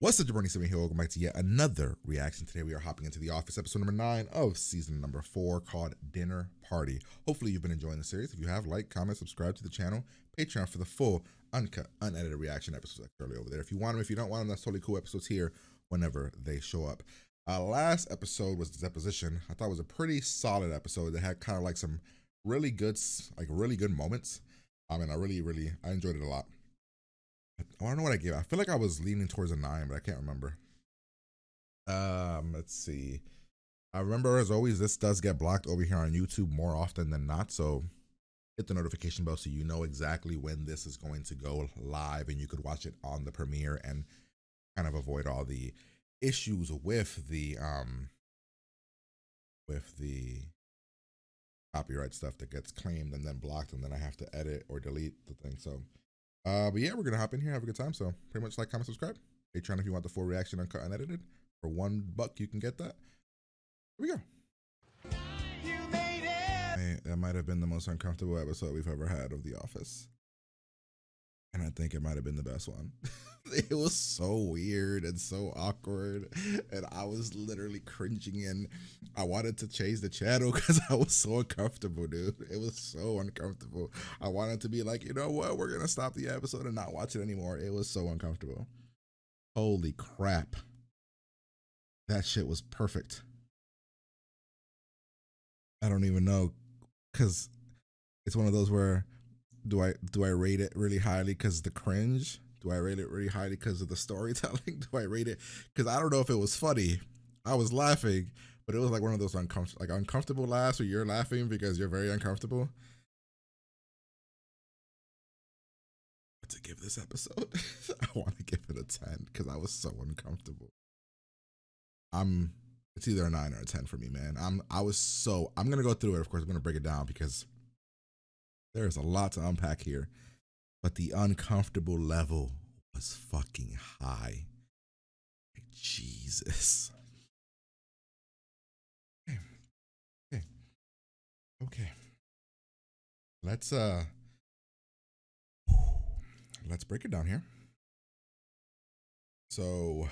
What's up, Jabroni7 here? Welcome back to yet another reaction. Today we are hopping into The Office, episode number 9 of season number 4, called Dinner Party. Hopefully you've been enjoying the series. If you have, like, comment, subscribe to the channel, Patreon for the full, uncut, unedited reaction episodes like earlier over there. If you want them, if you don't want them, that's totally cool. Episodes here whenever they show up. Last episode was the deposition. I thought it was a pretty solid episode that had kind of like some really good moments. I mean, I enjoyed it a lot. I don't know what I gave. I feel like I was leaning towards a 9, but I can't remember. Let's see. I remember, as always, this does get blocked over here on YouTube more often than not. So hit the notification bell so you know exactly when this is going to go live, and you could watch it on the premiere and kind of avoid all the issues with the copyright stuff that gets claimed and then blocked, and then I have to edit or delete the thing. So but yeah, we're gonna hop in here, have a good time. So pretty much like, comment, subscribe. Patreon if you want the full reaction uncut, unedited. For $1 you can get that. Here we go. That might have been the most uncomfortable episode we've ever had of The Office, and I think it might have been the best one. It was so weird and so awkward, and I was literally cringing, and I wanted to change the channel because I was so uncomfortable, dude. It was so uncomfortable. I wanted to be like, you know what, we're gonna stop the episode and not watch it anymore. It was so uncomfortable. Holy crap, that shit was perfect. I don't even know, because it's one of those where do I rate it really highly because the cringe? Do I rate it really highly because of the storytelling? Do I rate it because I don't know if it was funny? I was laughing, but it was like one of those uncomfortable laughs where you're laughing because you're very uncomfortable. But to give this episode, I want to give it a 10 because I was so uncomfortable. It's either a 9 or a 10 for me, man. I'm gonna go through it. Of course, I'm gonna break it down because there's a lot to unpack here, but the uncomfortable level was fucking high. Like, Jesus. Okay. Okay. Okay. Let's break it down here. So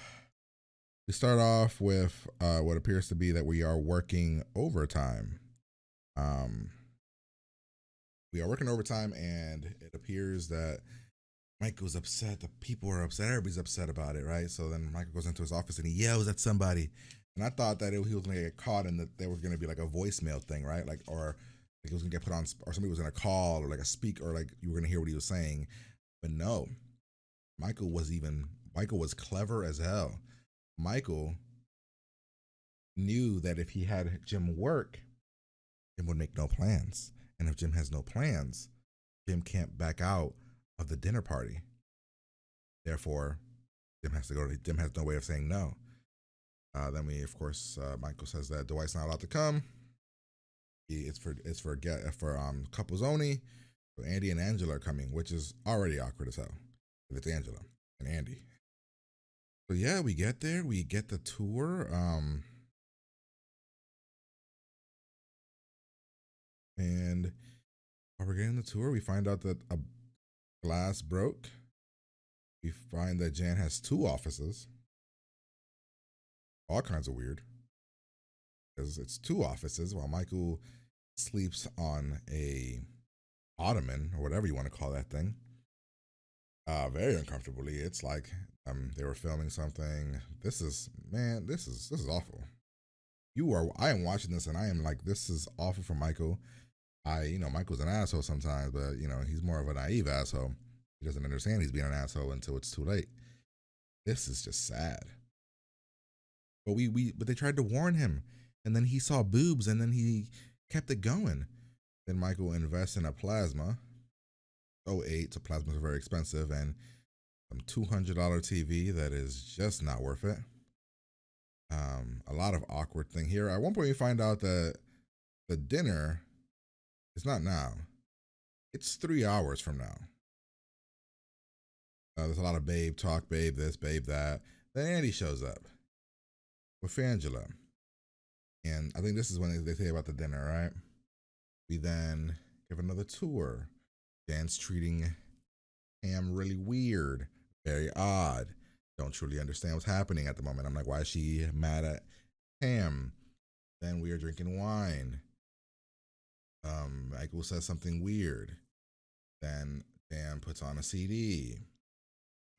we start off with what appears to be that we are working overtime. We are working overtime, and it appears that Michael's upset. The people are upset. Everybody's upset about it, right? So then Michael goes into his office and he yells at somebody. And I thought that he was going to get caught and that there was going to be like a voicemail thing, right? Like, or like it was going to get put on, or somebody was going to call, or like a speak, or like you were going to hear what he was saying. But no, Michael was clever as hell. Michael knew that if he had Jim work, Jim would make no plans. And if Jim has no plans, Jim can't back out of the dinner party. Therefore, Jim has to go. Jim has no way of saying no. Then of course, Michael says that Dwight's not allowed to come. It's for couples only. So Andy and Angela are coming, which is already awkward as hell if it's Angela and Andy. So yeah, we get there. We get the tour. And while we're getting the tour, we find out that a glass broke. We find that Jan has 2 offices. All kinds of weird. Because it's 2 offices while Michael sleeps on a ottoman or whatever you want to call that thing. Very uncomfortably. It's like they were filming something. This is awful. I am watching this and I am like, this is awful for Michael. Michael's an asshole sometimes, but he's more of a naive asshole. He doesn't understand he's being an asshole until it's too late. This is just sad. But but they tried to warn him, and then he saw boobs, and then he kept it going. Then Michael invests in a plasma. 08, so plasmas are very expensive, and some $200 TV that is just not worth it. A lot of awkward thing here. At one point, we find out that the dinner is not now. It's 3 hours from now. There's a lot of babe talk, babe this, babe that. Then Andy shows up with Angela. And I think this is when they say about the dinner, right? We then give another tour. Jan's treating Pam really weird, very odd. don't truly understand what's happening at the moment. I'm like, why is she mad at Pam? Then we are drinking wine. Michael says something weird. Then Pam puts on a CD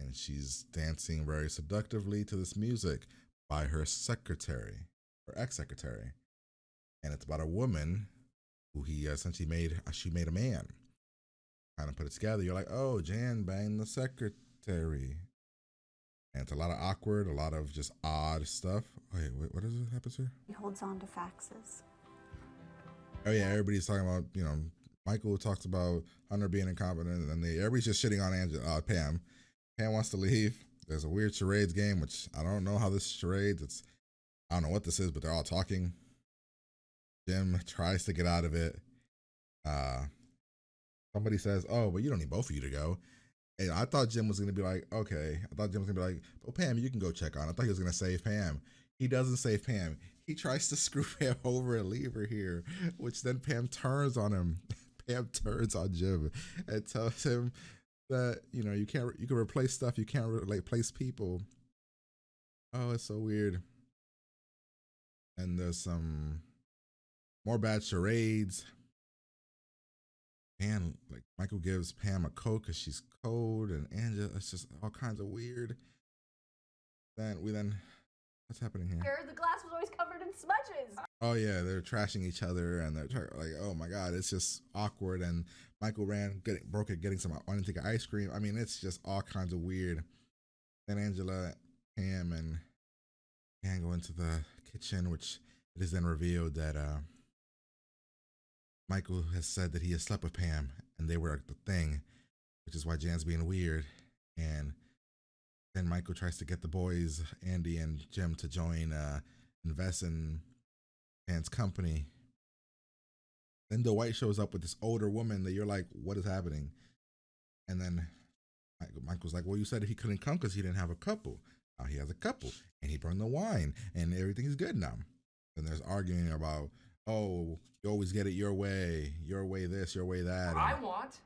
and she's dancing very seductively to this music by her secretary, her ex-secretary. And it's about a woman who he essentially made, she made a man. Kind of put it together. You're like, oh, Jan banged the secretary. And it's a lot of awkward, a lot of just odd stuff. Wait, what is it happens here? He holds on to faxes. Oh yeah, everybody's talking about, Michael talks about Hunter being incompetent, and everybody's just shitting on Pam. Pam wants to leave. There's a weird charades game, which I don't know how this charades. I don't know what this is, but they're all talking. Jim tries to get out of it. Somebody says, "Oh, but you don't need both of you to go." And I thought Jim was gonna be like, "Okay." I thought Jim was gonna be like, "Well, Pam, you can go check on." I thought he was gonna save Pam. He doesn't save Pam. He tries to screw Pam over and leave her here, which then Pam turns on him. Pam turns on Jim and tells him that you can replace stuff, you can't replace people. Oh, it's so weird. And there's some more bad charades. And like Michael gives Pam a Coke because she's cold, and Angela, it's just all kinds of weird. Then what's happening here? The glass was always covered in smudges. Oh yeah, they're trashing each other, and they're like, oh my god, it's just awkward. And Michael broke it getting some wanting to take ice cream. I mean, it's just all kinds of weird. Then Angela, Pam, and Pam go into the kitchen, which it is then revealed that Michael has said that he has slept with Pam, and they were the thing, which is why Jan's being weird. And then Michael tries to get the boys, Andy and Jim, to invest in Jan's company. Then Dwight shows up with this older woman that you're like, what is happening? And then Michael's like, well, you said he couldn't come because he didn't have a couple. Now he has a couple, and he brought the wine, and everything's good now. And there's arguing about, oh, you always get it your way this, your way that. I want.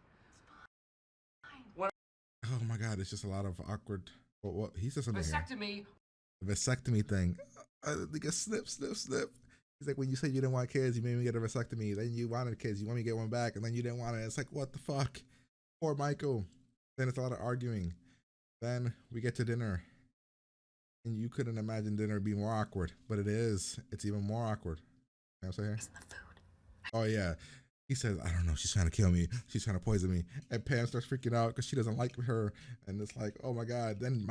Oh my God, it's just a lot of awkward. What he said something Vasectomy. Here. The vasectomy thing. Like a snip. He's like, when you said you didn't want kids, you made me get a vasectomy. Then you wanted kids, you want me to get one back, and then you didn't want it. It's like, what the fuck? Poor Michael. Then it's a lot of arguing. Then we get to dinner. And you couldn't imagine dinner being more awkward, but it is. It's even more awkward. You know what I'm saying here? It's the food. Oh yeah. He says, I don't know, she's trying to kill me. She's trying to poison me. And Pam starts freaking out because she doesn't like her. And it's like, oh my God. Then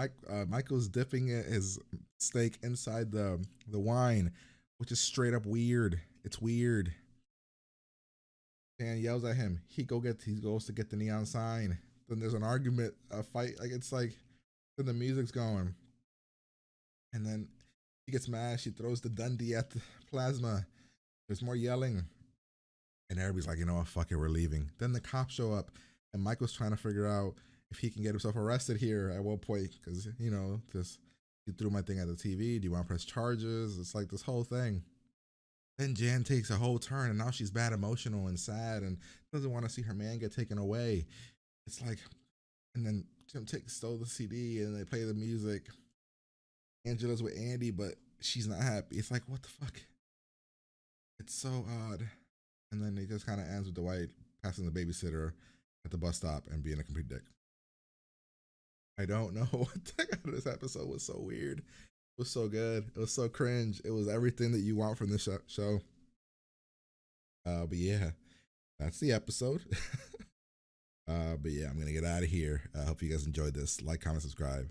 Michael's dipping his steak inside the wine, which is straight up weird. It's weird. Dan yells at him. He goes to get the neon sign. Then there's an argument, a fight. Then the music's going. And then she gets mad. She throws the Dundee at the plasma. There's more yelling. And everybody's like, you know what, fuck it, we're leaving. Then the cops show up, and Michael's trying to figure out if he can get himself arrested here at one point, because, just, you threw my thing at the TV. Do you want to press charges? It's like this whole thing. Then Jan takes a whole turn, and now she's bad emotional and sad and doesn't want to see her man get taken away. It's like, and then Jim stole the CD, and they play the music. Angela's with Andy, but she's not happy. It's like, what the fuck? It's so odd. And then it just kind of ends with Dwight passing the babysitter at the bus stop and being a complete dick. I don't know what the heck out of this episode was so weird. It was so good. It was so cringe. It was everything that you want from this show. But yeah, that's the episode. But yeah, I'm going to get out of here. I hope you guys enjoyed this. Like, comment, subscribe.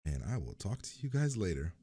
And I will talk to you guys later.